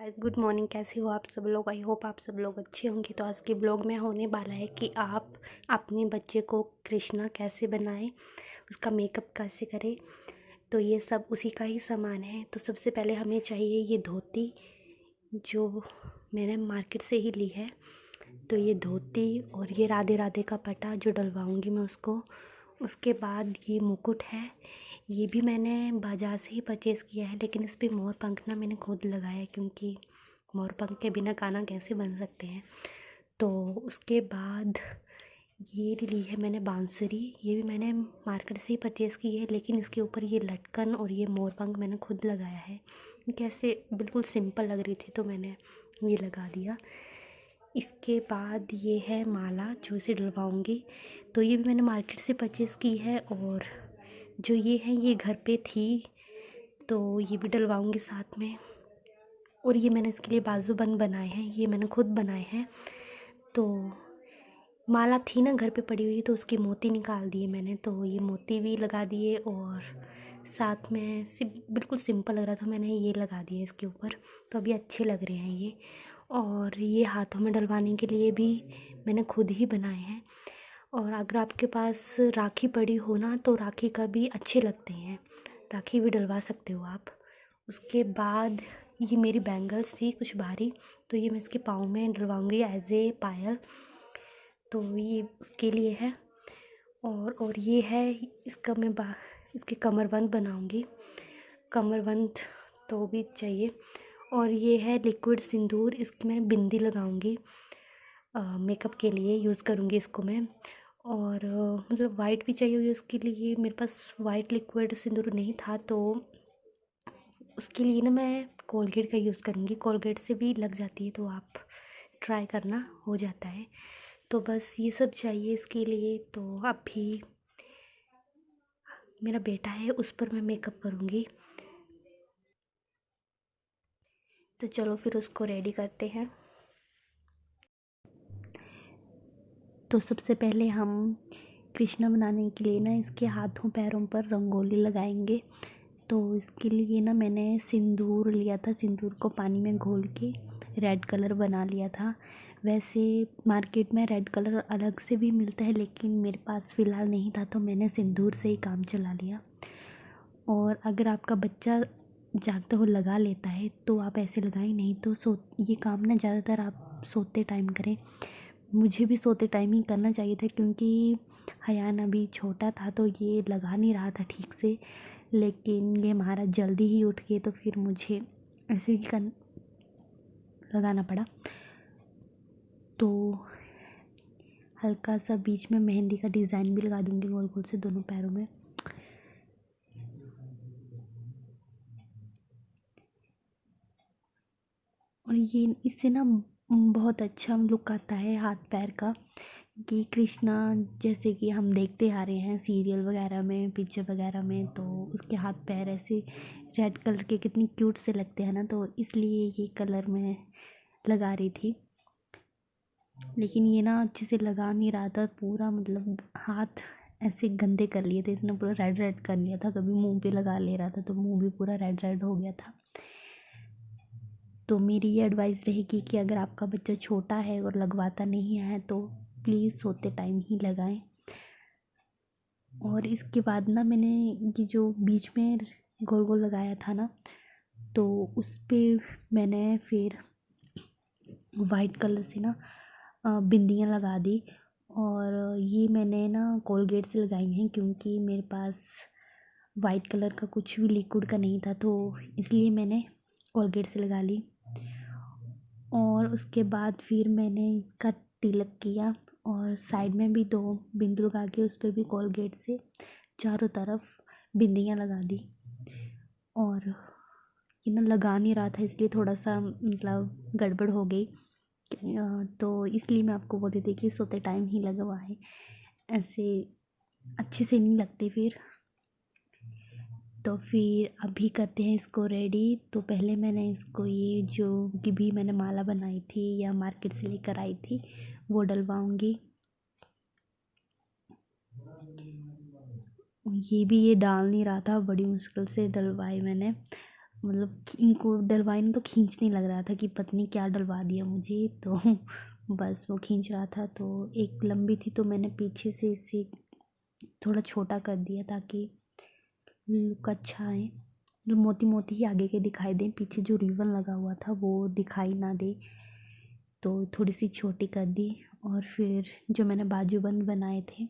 Guys, good morning. कैसे हो आप सब लोग? आई होप आप सब लोग अच्छे होंगे। तो आज के ब्लॉग में होने वाला है कि आप अपने बच्चे को कृष्णा कैसे बनाएं, उसका मेकअप कैसे करें। तो ये सब उसी का ही सामान है। तो सबसे पहले हमें चाहिए ये धोती, जो मैंने मार्केट से ही ली है। तो ये धोती और ये राधे राधे का पटा जो डलवाऊंगी मैं उसको। उसके बाद ये मुकुट है, ये भी मैंने बाज़ार से ही परचेज़ किया है, लेकिन इस पे मोर पंख ना मैंने खुद लगाया है, क्योंकि मोर पंख के बिना गाना कैसे बन सकते हैं। तो उसके बाद ये ली है मैंने बांसुरी, ये भी मैंने मार्केट से ही परचेज़ की है, लेकिन इसके ऊपर ये लटकन और ये मोर पंख मैंने खुद लगाया है, क्योंकि ऐसे बिल्कुल सिंपल लग रही थी तो मैंने ये लगा दिया। इसके बाद ये है माला जो इसे डलवाऊँगी। तो ये भी मैंने मार्केट से परचेज़ की है, और जो ये है ये घर पे थी, तो ये भी डलवाऊँगी साथ में। और ये मैंने इसके लिए बाजूबंद बनाए हैं, ये मैंने खुद बनाए हैं। तो माला थी ना घर पे पड़ी हुई, तो उसके मोती निकाल दिए मैंने, तो ये मोती भी लगा दिए, और साथ में बिल्कुल सिंपल लग रहा था, मैंने ये लगा दिए इसके ऊपर। तो अभी अच्छे लग रहे हैं ये। और ये हाथों में डलवाने के लिए भी मैंने खुद ही बनाए हैं। और अगर आपके पास राखी पड़ी हो ना, तो राखी का भी अच्छे लगते हैं, राखी भी डलवा सकते हो आप। उसके बाद ये मेरी बैंगल्स थी कुछ भारी, तो ये मैं इसके पाँव में डलवाऊँगी एज ए पायल, तो ये उसके लिए है। और ये है, इसका मैं इसके कमरबंद बनाऊँगी, कमरबंद तो भी चाहिए। और ये है लिक्विड सिंदूर, इसकी मैं बिंदी लगाऊँगी, मेकअप के लिए यूज़ करूँगी इसको मैं। और मतलब वाइट भी चाहिए होगी उसके लिए, मेरे पास वाइट लिक्विड सिंदूर नहीं था, तो उसके लिए ना मैं कोलगेट का यूज़ करूँगी। कोलगेट से भी लग जाती है, तो आप ट्राई करना, हो जाता है। तो बस ये सब चाहिए इसके लिए। तो अभी मेरा बेटा है, उस पर मैं मेकअप करूँगी। तो चलो फिर उसको रेडी करते हैं। तो सबसे पहले हम कृष्णा बनाने के लिए ना इसके हाथों पैरों पर रंगोली लगाएंगे। तो इसके लिए ना मैंने सिंदूर लिया था, सिंदूर को पानी में घोल के रेड कलर बना लिया था। वैसे मार्केट में रेड कलर अलग से भी मिलता है, लेकिन मेरे पास फ़िलहाल नहीं था, तो मैंने सिंदूर से ही काम चला लिया। और अगर आपका बच्चा जागते हुए लगा लेता है तो आप ऐसे लगाएं, नहीं तो ये काम ना ज़्यादातर आप सोते टाइम करें। मुझे भी सोते टाइम ही करना चाहिए था, क्योंकि हयान अभी छोटा था, तो ये लगा नहीं रहा था ठीक से। लेकिन ये महाराज जल्दी ही उठ गए, तो फिर मुझे ऐसे ही लगाना पड़ा। तो हल्का सा बीच में मेहंदी का डिज़ाइन भी लगा दूंगी गोल गोल से दोनों पैरों में। और ये इससे ना बहुत अच्छा लुक आता है हाथ पैर का, कि कृष्णा जैसे कि हम देखते आ रहे हैं सीरियल वगैरह में, पिक्चर वगैरह में, तो उसके हाथ पैर ऐसे रेड कलर के कितनी क्यूट से लगते हैं ना, तो इसलिए ये कलर मैं लगा रही थी। लेकिन ये ना अच्छे से लगा नहीं रहा था, पूरा मतलब हाथ ऐसे गंदे कर लिए थे इसने, पूरा रेड रेड कर लिया था। कभी मुंह पे लगा ले रहा था तो मुंह भी पूरा रेड रेड हो गया था। तो मेरी ये एडवाइस रहेगी कि अगर आपका बच्चा छोटा है और लगवाता नहीं है, तो प्लीज़ सोते टाइम ही लगाएं। और इसके बाद ना मैंने ये जो बीच में गोल गोल लगाया था ना, तो उस पर मैंने फिर वाइट कलर से ना बिंदियाँ लगा दी। और ये मैंने ना कोलगेट से लगाई हैं, क्योंकि मेरे पास वाइट कलर का कुछ भी लिक्विड का नहीं था, तो इसलिए मैंने कोलगेट से लगा ली। और उसके बाद फिर मैंने इसका तिलक किया, और साइड में भी 2 बिंदु लगा के उस पर भी कोलगेट से चारों तरफ बिंदियाँ लगा दी। और ये ना लगा नहीं रहा था, इसलिए थोड़ा सा मतलब गड़बड़ हो गई। तो इसलिए मैं आपको बोल रही थी कि सोते टाइम ही लगवाएं, ऐसे अच्छे से नहीं लगते फिर। तो फिर अभी करते हैं इसको रेडी। तो पहले मैंने इसको ये जो कि भी मैंने माला बनाई थी या मार्केट से लेकर आई थी, वो डलवाऊंगी। ये भी ये डाल नहीं रहा था, बड़ी मुश्किल से डलवाई मैंने। मतलब इनको डलवाए ना तो खींचने लग रहा था कि पत्नी क्या डलवा दिया मुझे, तो बस वो खींच रहा था। तो एक लंबी थी तो मैंने पीछे से इसे थोड़ा छोटा कर दिया ताकि लुक अच्छा आए, जो मोती मोती ही आगे के दिखाई दें, पीछे जो रिबन लगा हुआ था वो दिखाई ना दे, तो थोड़ी सी छोटी कर दी। और फिर जो मैंने बाजूबंद बनाए थे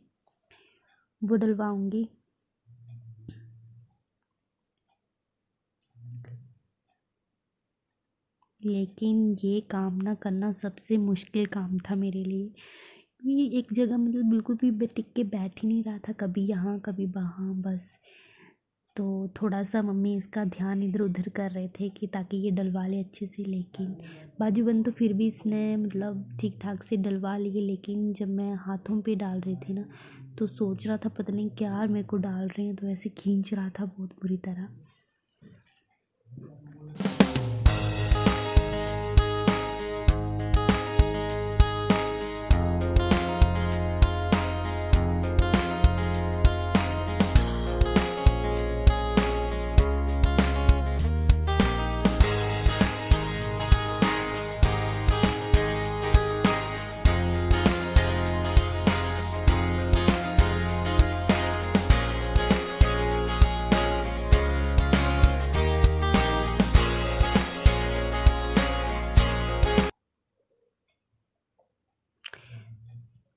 वो डलवाऊंगी। लेकिन ये काम ना करना सबसे मुश्किल काम था मेरे लिए। ये एक जगह मतलब बिल्कुल भी टिक के बैठ ही नहीं रहा था, कभी यहाँ कभी वहाँ बस। तो थोड़ा सा मम्मी इसका ध्यान इधर उधर कर रहे थे कि ताकि ये डलवा ले अच्छे से। लेकिन बाजूबंद तो फिर भी इसने मतलब ठीक ठाक से डलवा लिए, लेकिन जब मैं हाथों पे डाल रही थी ना तो सोच रहा था पता नहीं क्या मेरे को डाल रहे हैं, तो ऐसे खींच रहा था बहुत बुरी तरह।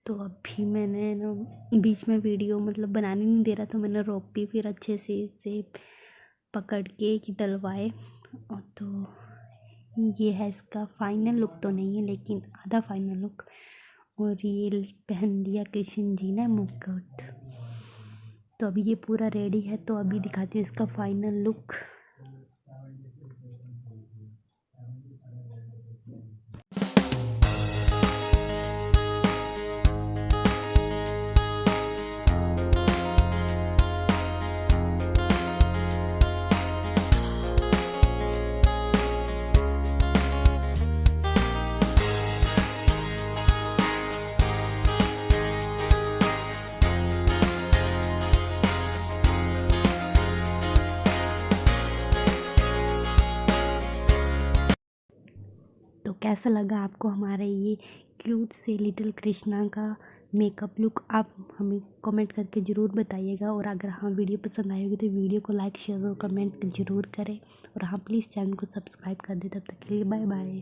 तो अभी मैंने ना बीच में वीडियो मतलब बनाने नहीं दे रहा था, मैंने रोक दी, फिर अच्छे से इसे पकड़ के कि डलवाए। और तो ये है इसका फाइनल लुक, तो नहीं है लेकिन आधा फाइनल लुक। और ये पहन दिया कृष्ण जी ने मुकुट। तो अभी ये पूरा रेडी है, तो अभी दिखाती हूँ इसका फाइनल लुक। तो कैसा लगा आपको हमारा ये क्यूट से लिटिल कृष्णा का मेकअप लुक, आप हमें कमेंट करके ज़रूर बताइएगा। और अगर हाँ वीडियो पसंद आई होगी तो वीडियो को लाइक शेयर और कमेंट ज़रूर करें। और हाँ प्लीज़ चैनल को सब्सक्राइब कर दें। तब तक के लिए बाय बाय।